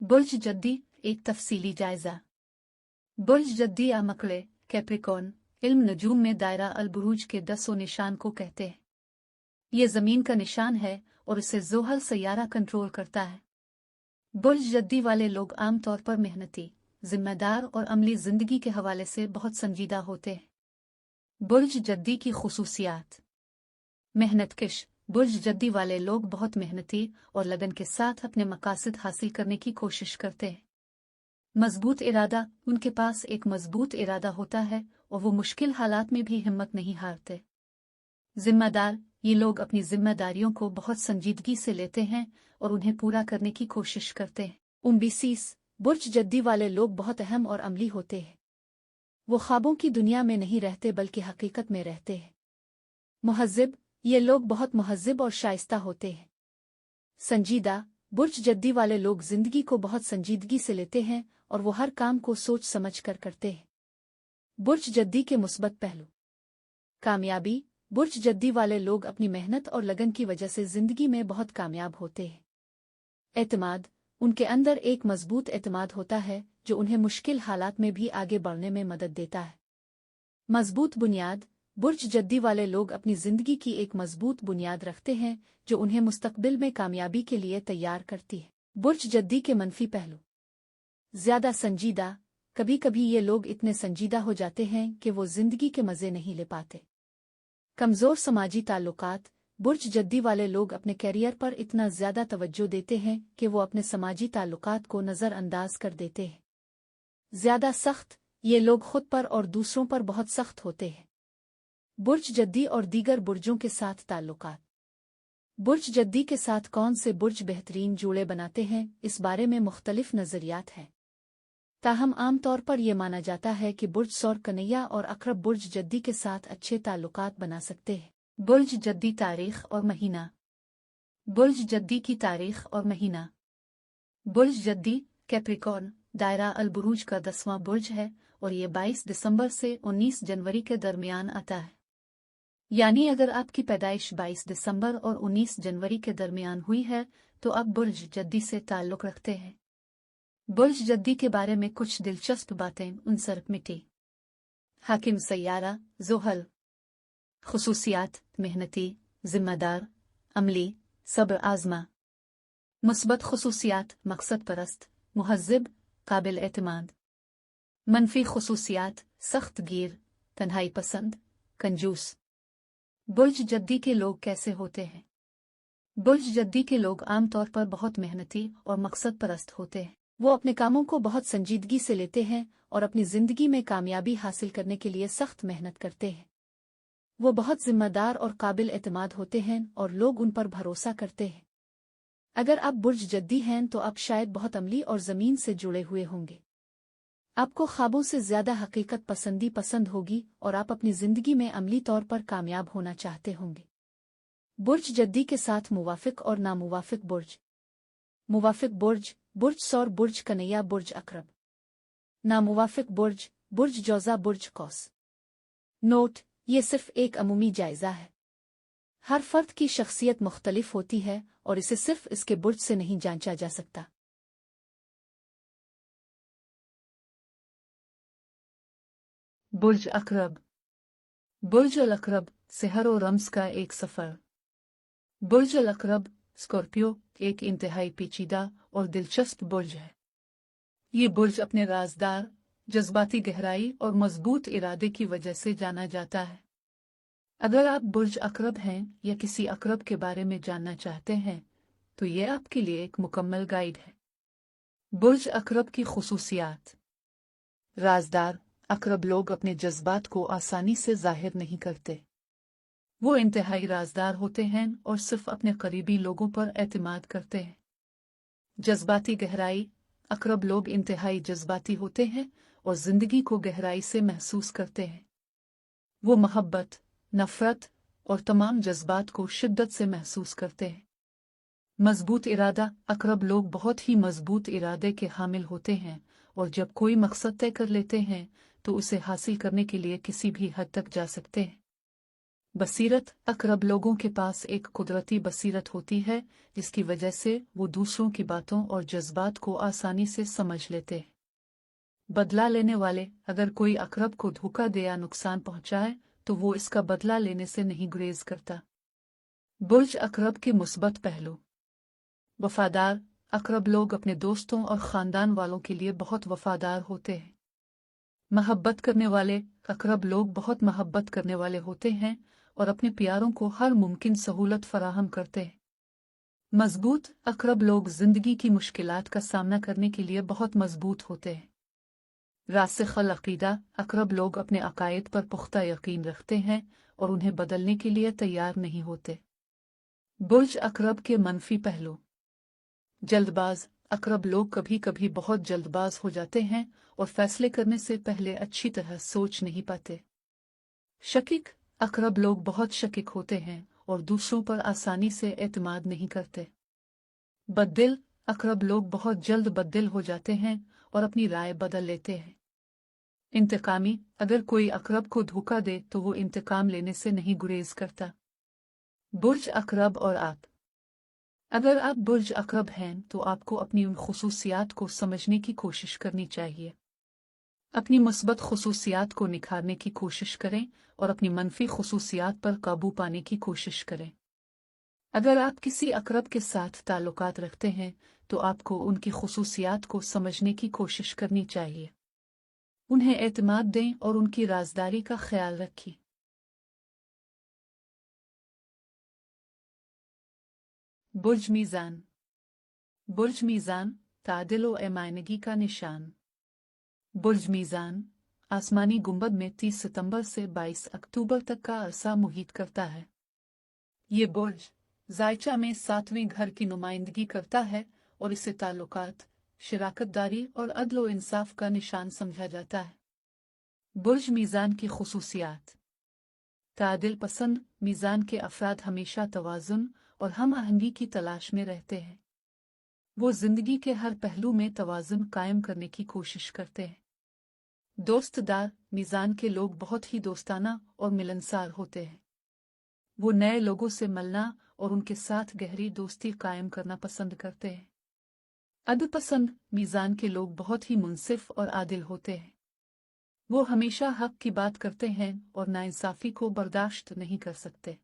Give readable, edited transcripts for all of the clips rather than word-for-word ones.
बुर्ज जद्दी एक तफसीली जायजा। बुर्ज जद्दी या मकड़े कैप्रिकॉर्न इल्म नजूम में दायरा अल बुरूज के 10 निशान को कहते हैं। ये ज़मीन का निशान है और इसे ज़ोहल सैयारा कंट्रोल करता है। बुर्ज जद्दी वाले लोग आमतौर पर मेहनती, जिम्मेदार और अमली ज़िंदगी के हवाले से बहुत संजीदा होते हैं। बुर्ज जद्दी की खुसूसियात। मेहनतकश बुर्ज जद्दी वाले लोग बहुत मेहनती और लगन के साथ अपने मकासद हासिल करने की कोशिश करते हैं। मजबूत इरादा उनके पास एक मजबूत इरादा होता है और वो मुश्किल हालात में भी हिम्मत नहीं हारते। जिम्मेदार ये लोग अपनी जिम्मेदारियों को बहुत संजीदगी से लेते हैं और उन्हें पूरा करने की कोशिश करते हैं। 29 बुर्ज जद्दी वाले लोग बहुत अहम और अमली होते हैं। वो ख्वाबों की दुनिया में नहीं रहते बल्कि हकीकत में रहते हैं। मुहज़्ज़िब ये लोग बहुत मुहज़्ज़िब और शाइस्ता होते हैं। संजीदा बुर्ज जद्दी वाले लोग जिंदगी को बहुत संजीदगी से लेते हैं और वो हर काम को सोच समझ कर करते हैं। बुर्ज जद्दी के मुस्बत पहलू। कामयाबी बुर्ज जद्दी वाले लोग अपनी मेहनत और लगन की वजह से जिंदगी में बहुत कामयाब होते हैं। एतमाद उनके अंदर एक मजबूत एतमाद होता है जो उन्हें मुश्किल हालात में भी आगे बढ़ने में मदद देता है। मजबूत बुनियाद बुर्ज जद्दी वाले लोग अपनी जिंदगी की एक मजबूत बुनियाद रखते हैं जो उन्हें मुस्तकबिल में कामयाबी के लिए तैयार करती है। बुर्ज जद्दी के मनफी पहलू। ज्यादा संजीदा कभी कभी ये लोग इतने संजीदा हो जाते हैं कि वो जिंदगी के मजे नहीं ले पाते। कमजोर समाजी ताल्लुकात बुर्ज जद्दी वाले लोग अपने कैरियर पर इतना ज्यादा तवज्जो देते हैं कि वो अपने समाजी ताल्लुकात को नजरअंदाज कर देते हैं। ज्यादा सख्त ये लोग खुद पर और दूसरों पर बहुत सख्त होते हैं। बुर्ज जद्दी और दीगर बुर्जों के साथ ताल्लुकात। बुर्ज जद्दी के साथ कौन से बुर्ज बेहतरीन जोड़े बनाते हैं इस बारे में मुख्तलिफ नजरियात हैं। ताहम आमतौर पर यह माना जाता है कि बुर्ज सौर कन्हैया और अकरब बुर्ज जद्दी के साथ अच्छे ताल्लुकात बना सकते हैं। बुर्ज जद्दी तारीख और महीना। बुर्ज जद्दी की तारीख और महीना। बुर्ज जद्दी कैप्रिकॉर्न दायरा अल बुरूज का 10वां बुर्ज है और ये 22 दिसंबर से 19 जनवरी के दरमियान आता है। यानी अगर आपकी पैदाइश 22 दिसंबर और 19 जनवरी के दरमियान हुई है तो आप बुर्ज जद्दी से ताल्लुक़ रखते हैं। बुर्ज जद्दी के बारे में कुछ दिलचस्प बातें उनसर मिटी। हाकिम सैयारा ज़ोहल। खुसूसियात मेहनती, जिम्मेदार, अमली, सब्र आज़मा। मुस्बत खुसूसियात मकसद परस्त, मुहज़्ज़िब, काबिल एतमाद। मनफी खुसूसियात सख्त गिर, तन्हाई पसंद, कंजूस। बुर्ज जद्दी के लोग कैसे होते हैं? बुर्ज जद्दी के लोग आमतौर पर बहुत मेहनती और मकसद परस्त होते हैं। वो अपने कामों को बहुत संजीदगी से लेते हैं और अपनी जिंदगी में कामयाबी हासिल करने के लिए सख्त मेहनत करते हैं। वो बहुत जिम्मेदार और काबिल एतमाद होते हैं और लोग उन पर भरोसा करते हैं। अगर आप बुर्ज जद्दी हैं तो आप शायद बहुत अमली और ज़मीन से जुड़े हुए होंगे। आपको ख्वाबों से ज्यादा हकीकत पसंदी पसंद होगी और आप अपनी जिंदगी में अमली तौर पर कामयाब होना चाहते होंगे। बुर्ज जद्दी के साथ मुवाफिक और नामुवाफिक बुर्ज। मुवाफिक बुर्ज बुर्ज सौर बुर्ज कन्हैया बुर्ज अकरब। नामुवाफिक बुर्ज बुर्ज जौजा बुर्ज कौस। नोट ये सिर्फ एक अमूमी जायजा है। हर फर्द की शख्सियत मुख्तलिफ होती है और इसे सिर्फ इसके बुर्ज से नहीं जांचा जा सकता। बुर्ज अकरब। बुर्ज अल अकरब सेहर और रम्स का एक सफ़र। बुर्ज अल अकरब स्कॉर्पियो एक इंतहाई पेचीदा और दिलचस्प बुर्ज है। ये बुर्ज अपने राजदार, जज्बाती गहराई और मजबूत इरादे की वजह से जाना जाता है। अगर आप बुर्ज अकरब हैं या किसी अकरब के बारे में जानना चाहते हैं तो ये आपके लिए एक मुकम्मल गाइड है। बुर्ज अकरब की खुसूसियात। राजदार अकरब लोग अपने जज्बात को आसानी से जाहिर नहीं करते। वो इंतहाई राजदार होते हैं और सिर्फ अपने करीबी लोगों पर एतमाद करते हैं। जज्बाती गहराई अकरब लोग इंतहाई जज्बाती होते हैं और जिंदगी को गहराई से महसूस करते हैं। वो मोहब्बत, नफरत और तमाम जज्बात को शिद्दत से महसूस करते हैं। मजबूत इरादा अकरब लोग बहुत ही मजबूत इरादे के हामिल होते हैं और जब कोई मकसद तय कर लेते हैं तो उसे हासिल करने के लिए किसी भी हद तक जा सकते हैं। बसीरत अकरब लोगों के पास एक कुदरती बसीरत होती है जिसकी वजह से वो दूसरों की बातों और जज्बात को आसानी से समझ लेते हैं। बदला लेने वाले अगर कोई अकरब को धोखा दे या नुकसान पहुंचाए तो वो इसका बदला लेने से नहीं गुरेज करता। बुर्ज अकरब के मुस्बत पहलू। वफादार अकरब लोग अपने दोस्तों और ख़ानदान वालों के लिए बहुत वफादार होते हैं। महब्बत करने वाले अकरब लोग बहुत महब्बत करने वाले होते हैं और अपने प्यारों को हर मुमकिन सहूलत फराहम करते हैं। मजबूत अकरब लोग जिंदगी की मुश्किलात का सामना करने के लिए बहुत मजबूत होते हैं। रासिख़ल अक़ीदा अकरब लोग अपने अक़ायद पर पुख्ता यकीन रखते हैं और उन्हें बदलने के लिए तैयार नहीं होते। बुर्ज अकरब के मनफी पहलू। जल्दबाज अकरब लोग कभी कभी बहुत जल्दबाज हो जाते हैं और फैसले करने से पहले अच्छी तरह सोच नहीं पाते। शकीक अकरब लोग बहुत शकीक होते हैं और दूसरों पर आसानी से एतमाद नहीं करते। बददिल अकरब लोग बहुत जल्द बददिल हो जाते हैं और अपनी राय बदल लेते हैं। इंतकामी अगर कोई अकरब को धोखा दे तो वो इंतकाम लेने से नहीं गुरेज करता। बुर्ज अकरब और आप। अगर आप बुर्ज अकरब हैं तो आपको अपनी उन खुसूसियात को समझने की कोशिश करनी चाहिए। अपनी मुस्बत खुसूसियात को निखारने की कोशिश करें और अपनी मनफी खुसूसियात पर काबू पाने की कोशिश करें। अगर आप किसी अकरब के साथ ताल्लुकात रखते हैं तो आपको उनकी खुसूसियात को समझने की कोशिश करनी चाहिए। उन्हें एतमाद दें और उनकी राजदारी का ख्याल रखें। बुर्ज मीज़ान। बुर्ज मीज़ान तादिल व एमानगी का निशान। बुर्ज मीज़ान आसमानी गुंबद में 30 सितंबर से 22 अक्टूबर तक का अरसा मुहित करता है। ये बुर्ज ज़ायचा में 7वें घर की नुमाइंदगी करता है और इसे ताल्लुकात, शराकतदारी और अदल व इंसाफ का निशान समझा जाता है। बुर्ज मीज़ान की खुसूसियात। तादिल पसंद मीज़ान के अफराद हमेशा तवाज़ुन और हम आहंगी की तलाश में रहते हैं। वो जिंदगी के हर पहलू में तवाज़ुन कायम करने की कोशिश करते हैं। दोस्तदार मीज़ान के लोग बहुत ही दोस्ताना और मिलनसार होते हैं। वो नए लोगों से मिलना और उनके साथ गहरी दोस्ती कायम करना पसंद करते हैं। अदल पसंद मीज़ान के लोग बहुत ही मुंसिफ और आदिल होते हैं। वो हमेशा हक की बात करते हैं और नाइंसाफ़ी को बर्दाश्त नहीं कर सकते।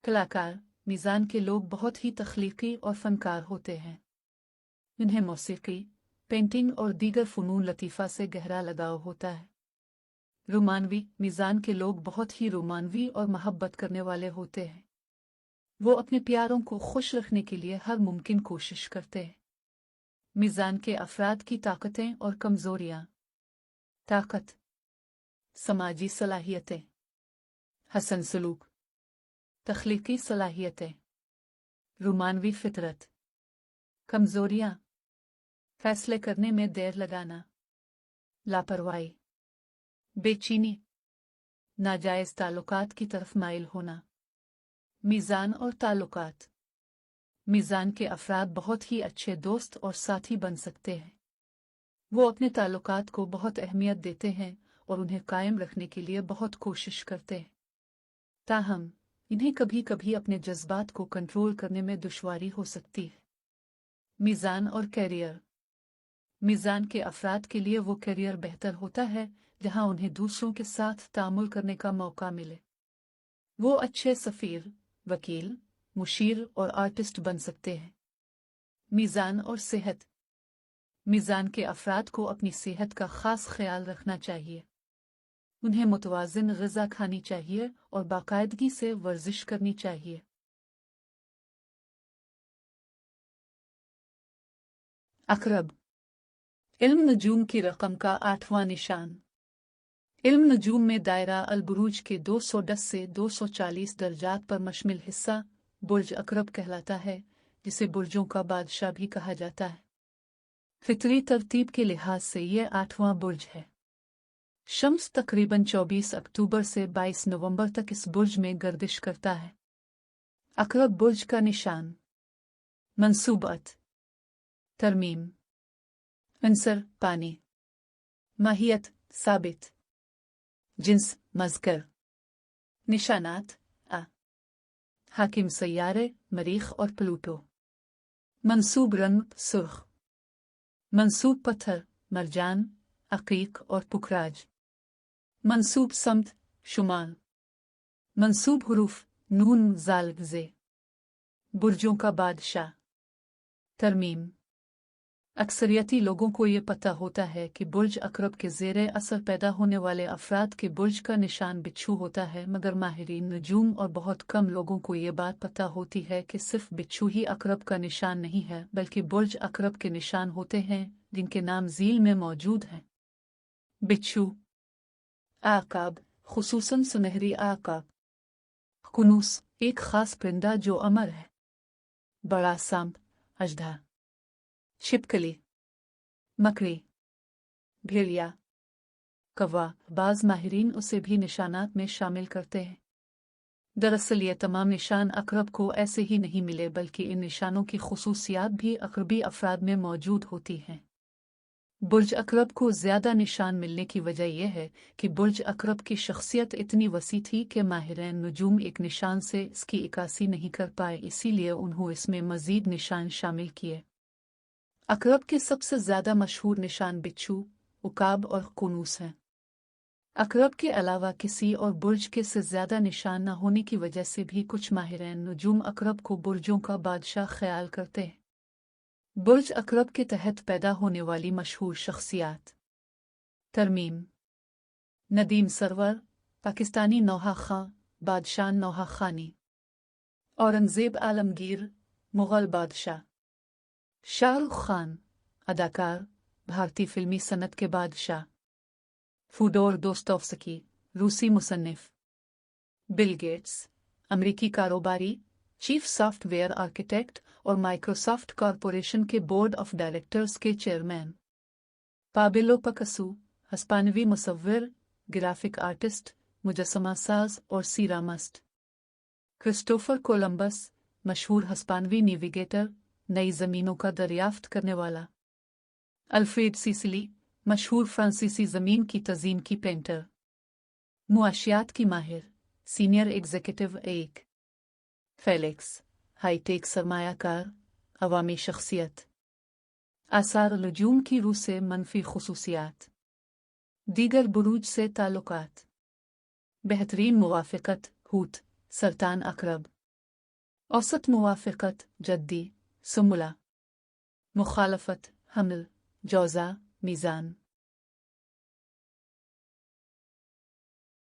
कलाकार मीज़ान के लोग बहुत ही तख्लीकी और फनकार होते हैं। इन्हें मौसीकी, पेंटिंग और दीगर फ़नून लतीफ़ा से गहरा लगाव होता है। रोमानवी मीज़ान के लोग बहुत ही रोमानवी और महब्बत करने वाले होते हैं। वो अपने प्यारों को खुश रखने के लिए हर मुमकिन कोशिश करते हैं। मीज़ान के अफराद की ताकतें और कमज़ोरियाँ। ताकत समाजी सलाहियतें, हसन सलूक, तख्लीकी सलाहियतें, रोमानवी फितरत। कमज़ोरियाँ फैसले करने में देर लगाना, लापरवाही, बेचैनी, नाजायज़ ताल्लुकात की तरफ माइल होना। मीज़ान और ताल्लुकात। मीज़ान के अफराद बहुत ही अच्छे दोस्त और साथी बन सकते हैं। वो अपने ताल्लुकात को बहुत अहमियत देते हैं और उन्हें कायम रखने के लिए बहुत कोशिश करते हैं। ताहम इन्हें कभी कभी अपने जज्बात को कंट्रोल करने में दुश्वारी हो सकती है। मीज़ान और कैरियर। मीज़ान के अफराद के लिए वो कैरियर बेहतर होता है जहां उन्हें दूसरों के साथ तामुल करने का मौका मिले। वो अच्छे सफ़ीर, वकील, मुशीर और आर्टिस्ट बन सकते हैं। मीज़ान और सेहत। मीज़ान के अफराद को अपनी सेहत का ख़ास ख्याल रखना चाहिए। उन्हें मुतवाज़िन ग़िज़ा खानी चाहिए और बाकायदगी से वर्जिश करनी चाहिए। अकरब इल्म नजूम की रकम का 8वां निशान। इल्म नजूम में दायरा अल-बुरूज के 210 से 240 दर्जात पर मुश्तमिल हिस्सा बुर्ज अकरब कहलाता है, जिसे बुर्जों का बादशाह भी कहा जाता है। फितरी तरतीब के लिहाज से यह 8वां बुर्ज है। शम्स तकरीबन 24 अक्टूबर से 22 नवंबर तक इस बुर्ज में गर्दिश करता है। अकरब बुर्ज का निशान। मंसूबत तरमीम। अंसर पानी। माहियत साबित। जिन्स मज़कर। निशानात आ हाकिम सैयारे मरीख और प्लूटो। मंसूब रंग सुर्ख। मंसूब पत्थर मरजान अकीक और पुखराज। मंसूब समत शुमाल। मंसूब हुरूफ नून जाल ज़े। बुर्जों का बादशाह। तरमीम। अक्सरियती लोगों को ये पता होता है कि बुर्ज अकरब के ज़ेरे असर पैदा होने वाले अफराद के बुर्ज का निशान बिच्छू होता है, मगर माहिरीन नजूम और बहुत कम लोगों को ये बात पता होती है कि सिर्फ बिच्छू ही अकरब का निशान नहीं है, बल्कि बुर्ज अकरब के निशान होते हैं जिनके नाम झील में मौजूद हैं। बिच्छू। आकाब, खुसूसन सुनहरी आकाब। कुनूस, एक खास परिंदा जो अमर है। बड़ा सांप अजदा। छिपकली मकड़ी। भेड़िया कौवा। बाज माहिरीन उसे भी निशानात में शामिल करते हैं। दरअसल ये तमाम निशान अकरब को ऐसे ही नहीं मिले, बल्कि इन निशानों की खुसूसियात भी अकरबी अफराद में मौजूद होती हैं। बुर्ज अकरब को ज़्यादा निशान मिलने की वजह यह है कि बुर्ज अकरब की शख्सियत इतनी वसी थी कि माहिरीन नजूम एक निशान से इसकी इकासी नहीं कर पाए, इसीलिए उन्होंने इसमें मज़ीद निशान शामिल किए। अकरब के सबसे ज़्यादा मशहूर निशान बिच्छू, उकाब और कुनूस हैं। अकरब के अलावा किसी और बुर्ज के से ज़्यादा निशान न होने की वजह से भी कुछ माहिरीन नजूम अकरब को बुर्जों का बादशाह ख्याल करते हैं। बुर्ज अकरब के तहत पैदा होने वाली मशहूर शख्सियात। तरमीम। नदीम सरवर, पाकिस्तानी नौहा खां, बादशाह नौहा खानी। औरंगज़ेब आलमगीर, मुग़ल बादशाह। शाहरुख खान, अदाकार, भारतीय फिल्मी सनत के बादशाह। फूडोर दोस्तोव्स्की, रूसी मुसन्निफ। बिल गेट्स, अमरीकी कारोबारी, चीफ सॉफ्टवेयर आर्किटेक्ट और माइक्रोसॉफ्ट कॉरपोरेशन के बोर्ड ऑफ डायरेक्टर्स के chairman. Pablo Picasso, हस्पानवी मुसव्विर, graphic artist, मुजस्समा साज और सीरामिस्ट। क्रिस्टोफर कोलंबस, मशहूर हस्पानवी नेविगेटर, नई ज़मीनों का दरियाफ्त करने वाला। अल्फ्रेड सिसिली, मशहूर फ्रांसीसी ज़मीन की तज़ीन की पेंटर। मुआशियात की माहिर, सीनियर एग्जीक्यूटिव 1। फेलिक्स, हाईटेक सरमायाकार, अवामी शख्सियत। आसार लजूम की रूह से मनफी खुसूसियात। दीगर बुरूज से ताल्लुकात। बेहतरीन मुवाफ़क़त हूत सरतान अकरब। औसत मुवाफ़क़त जद्दी सुमुला। मुखालफत हमल जौज़ा मीज़ान।